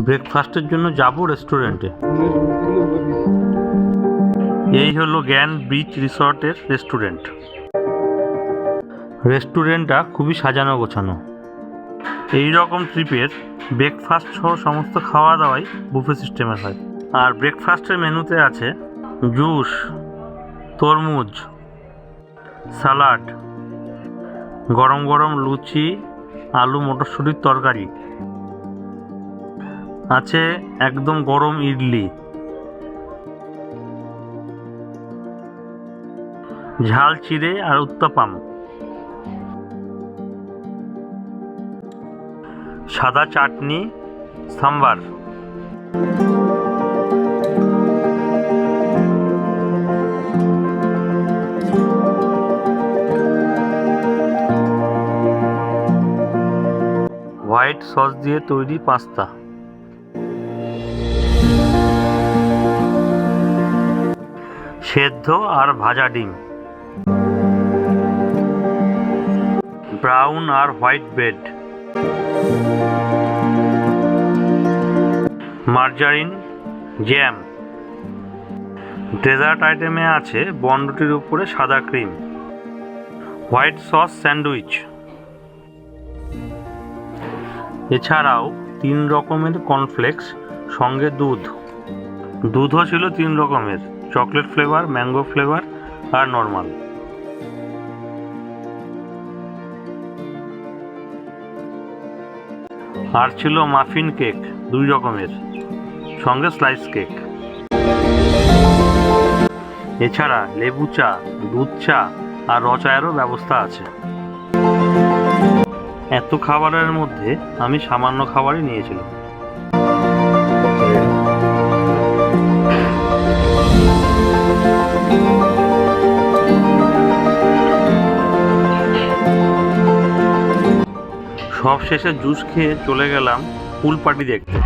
ব্রেকফাস্টের জন্য যাব রেস্টুরেন্টে। এই হলো জ্ঞান বিচ রিসর্টের রেস্টুরেন্ট। রেস্টুরেন্টটা খুবই সাজানো গোছানো। এই রকম ট্রিপের ব্রেকফাস্ট সহ সমস্ত খাওয়া দাওয়াই বুফে সিস্টেমের হয়। আর ব্রেকফাস্টের মেনুতে আছে জুস, তরমুজ, সালাড, গরম গরম লুচি, আলু মটরশুঁটির তরকারি, আছে একদম গরম ইডলি, ঝাল চিড়ে আর উত্তাপাম, সাদা চাটনি, সাম্বার। হোয়াইট সস দিয়ে তৈরি পাস্তা, সেদ্ধ আর ভাজা ডিম, ব্রাউন আর white bread, margarine, jam. Dessert আইটেমে আছে বনরুটির উপরে সাদা ক্রিম, হোয়াইট সস স্যান্ডউইচ। এছাড়াও 3 রকমের কর্নফ্লেক্স, সঙ্গে দুধও ছিল 3 রকমের, চকলেট ফ্লেভার, ম্যাঙ্গো ফ্লেভার আর নর্মাল। আর ছিল মাফিন কেক 2 রকমের, সঙ্গে স্লাইস কেক। এছাড়া লেবু চা, দুধ চা আর র চায়েরও ব্যবস্থা আছে। এত খাবারের মধ্যে আমি সামান্য খাবারই নিয়েছিলাম। সব শেষে জুস খেয়ে চলে গেলাম পুল পার্টি দেখতে।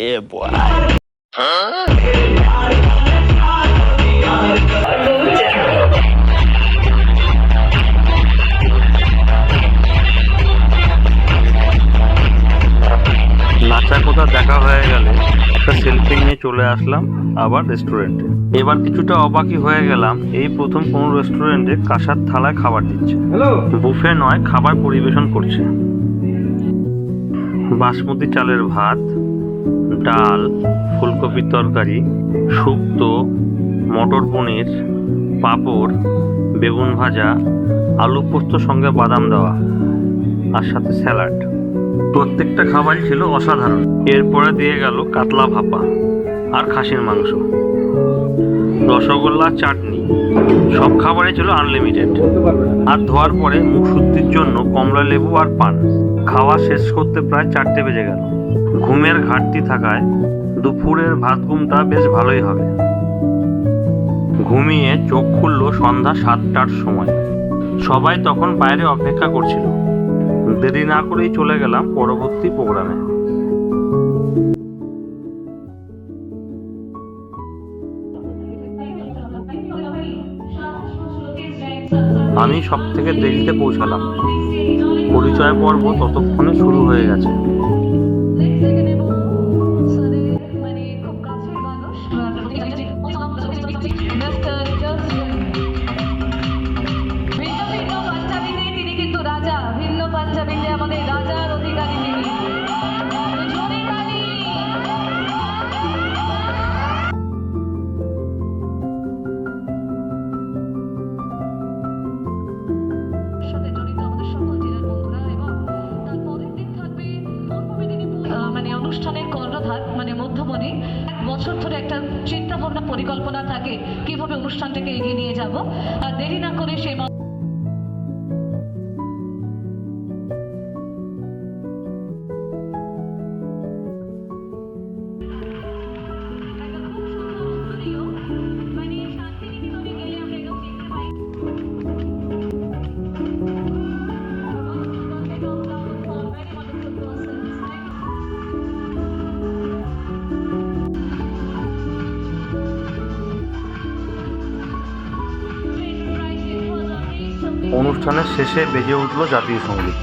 Yeah, boy. নাচা কোথা দেখা হয়ে গেলে একটা সেলফি নিয়ে চলে আসলাম আবার রেস্টুরেন্টে। এবার কিছুটা অবাকই হয়ে গেলাম, এই প্রথম কোনো রেস্টুরেন্টে কাঁসার থালায় খাবার দিচ্ছে। বুফে নয়, খাবার পরিবেশন করছে। বাসমতি চালের ভাত, ডাল, ফুলকপির তরকারি, শুক্তো, মটর পনির, পাঁপড়, বেগুন ভাজা, আলু পোস্ত সঙ্গে বাদাম দেওয়া, আর সাথে স্যালাড। প্রত্যেকটা খাবারই ছিল অসাধারণ। এরপরে দিয়ে গেল কাতলা ভাপা আর খাসির মাংস, রসগোল্লা, চাটনি। সব খাবারই ছিল আনলিমিটেড। আর ধোয়ার পরে মুখ শুদ্ধির জন্য কমলা লেবু আর পান। খাওয়া শেষ করতে প্রায় 4টে বেজে গেল। ঘুমের ঘাটতি থাকায় দুপুরের ভাত ঘুমটা বেশ ভালোই হবে। ঘুমিয়ে চোখ খুলল সন্ধ্যা 7টার সময়। সবাই তখন বাইরে অপেক্ষা করছিল। দেরি না করেই চলে গেলাম পরবর্তী প্রোগ্রামে। আমি সব থেকে দেরিতে পৌঁছালাম। পরিচয় পর্ব ততক্ষণে শুরু হয়ে গেছে। অনুষ্ঠানের কর্ণধার মানে মধ্যমণি 1 বছর ধরে একটা চিন্তা ভাবনা পরিকল্পনা থাকে কিভাবে অনুষ্ঠানটাকে এগিয়ে নিয়ে যাব। আর দেরি না করে সেই অনুষ্ঠানের শেষে বেজে উঠল জাতীয় সঙ্গীত।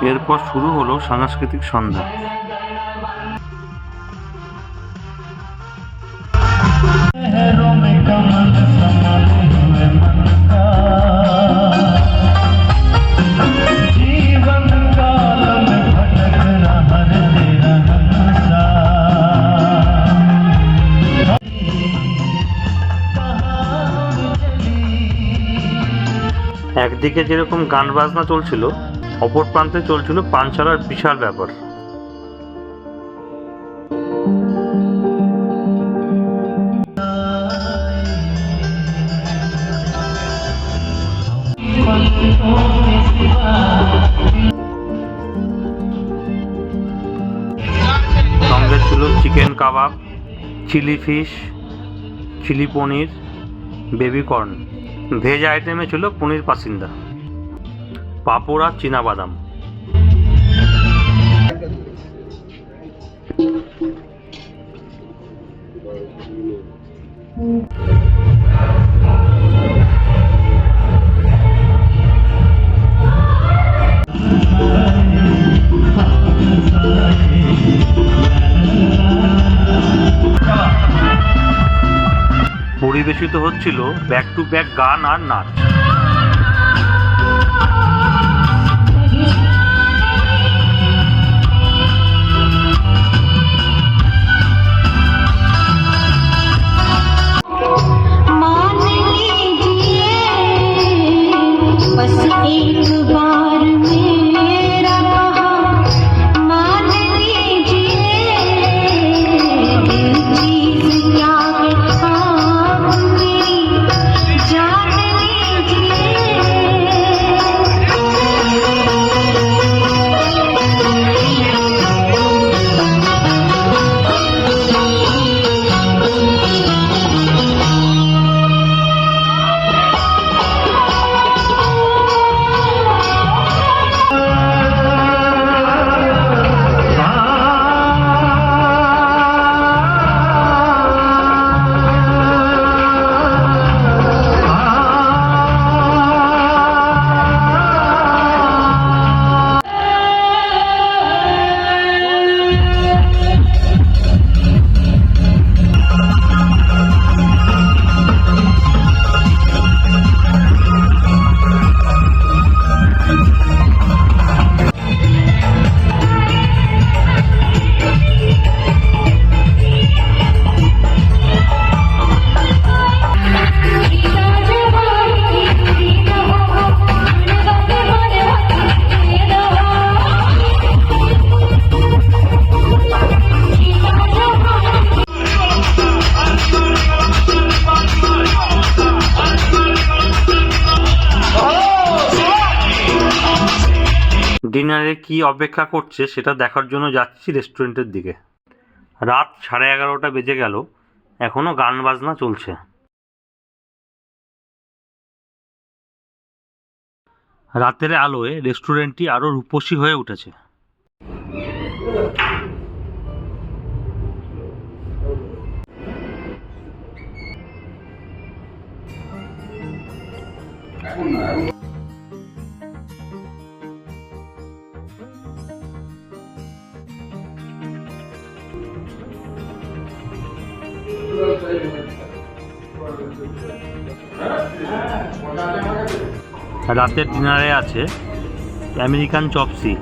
এরপর শুরু হলো সাংস্কৃতিক সন্ধ্যা। একদিকে যেরকম গান বাজনা চলছিল, অপর প্রান্তে চলছিল পানশালার বিশাল ব্যাপার। সঙ্গে ছিল চিকেন কাবাব, চিলি ফিশ, চিলি পনির, বেবি কর্ন। ভেজ আইটেমে ছিল পনির পাসিন্দা, পাঁপড় আর চীনাবাদাম। পরিবেশিত হচ্ছিল ব্যাক টু ব্যাক গান আর নাচ। ডিনারে কি অপেক্ষা করছে সেটা দেখার জন্য যাচ্ছি রেস্টুরেন্টের দিকে। রাত 11:30 বেজে গেল, এখনো গান বাজনা চলছে। রাতের আলোয় রেস্টুরেন্টটি আরো রূপসী হয়ে উঠেছে। রাতের ডিনারে আছে আমেরিকান চপসি,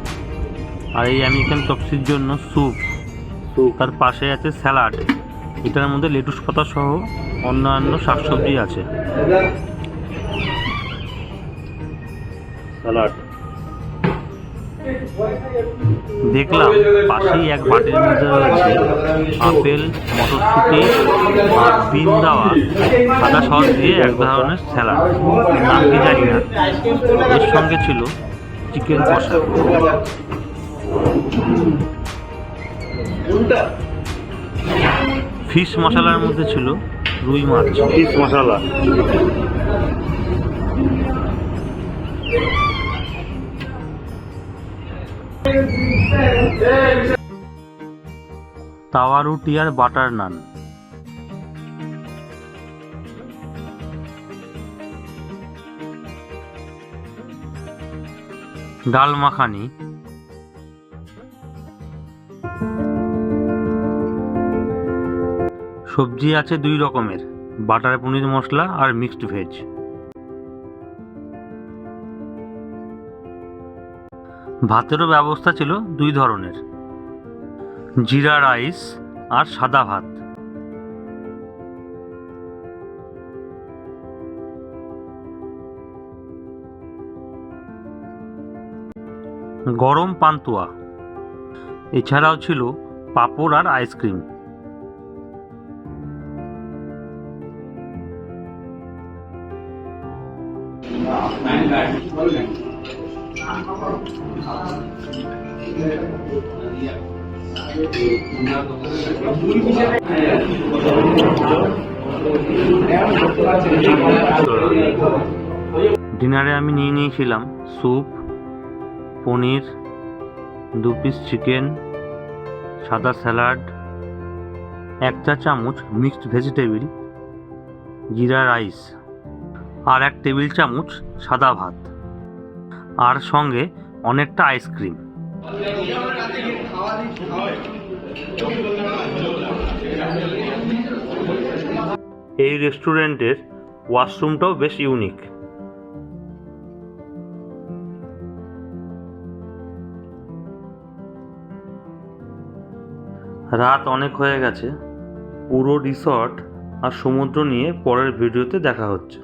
আর এই আমেরিকান চপসির জন্য স্যুপ, তার পাশে আছে স্যালাড, এটার মধ্যে লেটুস পাতা সহ অন্যান্য শাকসবজি আছে। স্যালাড দেখলাম পাশেই এক বাটির মধ্যে রয়েছে আপেল, মটরশুঁটি আর বিন দেওয়া সাদা সস দিয়ে এক ধরনের স্যালাড, নাম কি জানি না। এর সঙ্গে ছিল চিকেন কষা। ফিশ মশলার মধ্যে ছিল রুই মাছ। ফিশ মশলা তাওয়া রুটি আর বাটার নান। ডাল মাখানি, সবজি আছে 2 রকমের, বাটার পনির মশলা আর মিক্সড ভেজ। ভাতেরও ব্যবস্থা ছিল 2 ধরনের, জিরা রাইস আর সাদা ভাত। গরম পান্তুয়া, এছাড়াও ছিল পাঁপড় আর আইসক্রিম। ডিনারে আমি নিয়েছিলাম স্যুপ, পনির, 2 পিস চিকেন, সাদা স্যালাড, 1 চা চামচ মিক্সড ভেজিটেবল, জিরা রাইস আর 1 টেবিল চামচ সাদা ভাত, আর সঙ্গে অনেকটা আইসক্রিম। এই রেস্টুরেন্টের ওয়াশরুমটাও বেশ ইউনিক। রাত অনেক হয়ে গেছে, পুরো রিসর্ট আর সমুদ্র নিয়ে পরের ভিডিওতে দেখা হচ্ছে।